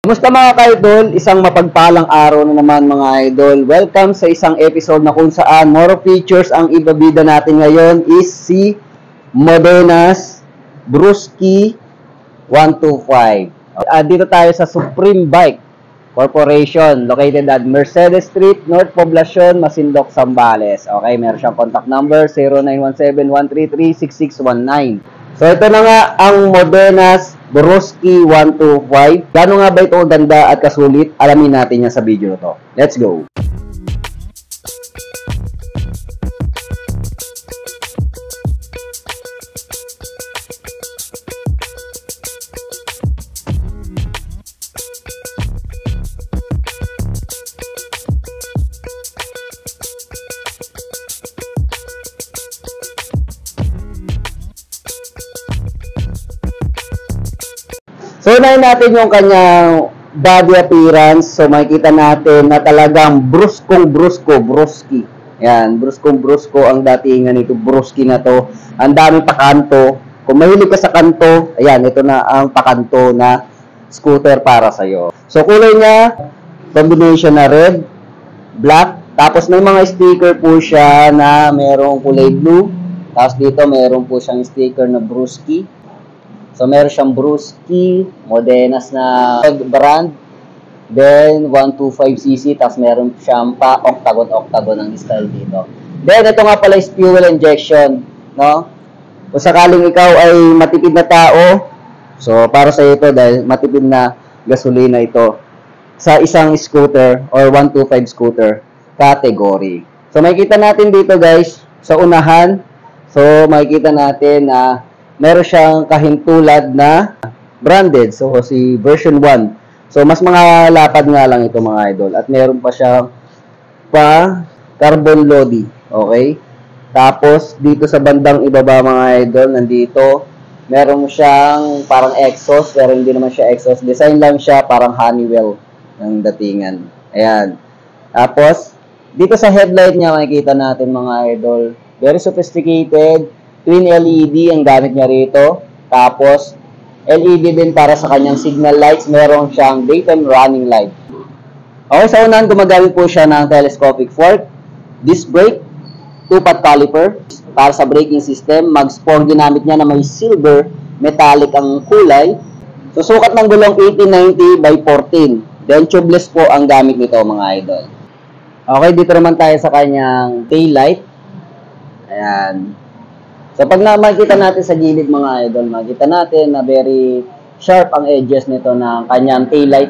Kumusta mga ka-idol? Isang mapagpalang araw na naman mga idol. Welcome sa isang episode na kung saan more features ang ibabida natin ngayon is si Modenas Brusky 125. Dito tayo sa Supreme Bike Corporation located at Mercedes Street, North Poblacion, Masinloc, Zambales. Okay, meron siyang contact number 0917-133-6619. So ito na nga ang Modenas Brusky 125. Gano'n nga ba ito ganda at kasulit? Alamin natin yan sa video na to. Let's go! So, unahin natin yung kanyang body appearance. So, makikita natin na talagang bruski. Yan, brusko ang datingan nito, bruski na to. Ang dami pakanto. Kung mahilig ka sa kanto, ayan, ito na ang pakanto na scooter para sa'yo. So, kulay niya, combination na red, black, tapos may mga sticker po siya na merong kulay blue. Tapos dito, meron po siyang sticker na Brusky. So, meron siyang Brusky, Modenas na brand, then 125cc, tapos meron siyang pa octagon ang style dito. Then, ito nga pala is fuel injection, no? Kung sakaling ikaw ay matipid na tao, so, para sa ito dahil matipid na gasolina ito sa isang scooter or 125 scooter category. So, makikita natin dito guys, sa unahan, so, makikita natin na meron siyang kahintulad na branded. So, si version 1. So, mas mga lapad nga lang ito mga idol. At meron pa siyang carbon lodi. Okay? Tapos, dito sa bandang ibaba mga idol, nandito, meron siyang parang exhaust. Pero hindi naman siya exhaust. Design lang siya parang Honeywell ng datingan. Ayan. Tapos, dito sa headlight niya, makikita natin mga idol. Very sophisticated. Twin LED ang gamit niya rito. Tapos, LED din para sa kanyang signal lights. Meron siyang daytime running light. Okay, sa unahan, gumagamit po siya ng telescopic fork, disc brake, 2-pot caliper. Para sa braking system, mag-sport ginamit niya na may silver, metallic ang kulay. Susukat ng gulong 1890 by 14. Then, tubeless po ang gamit nito mga idol. Okay, dito naman tayo sa kanyang tail light. Ayan. So, pag makikita natin sa gilid mga idol, makikita natin na very sharp ang edges nito ng kanyang taillight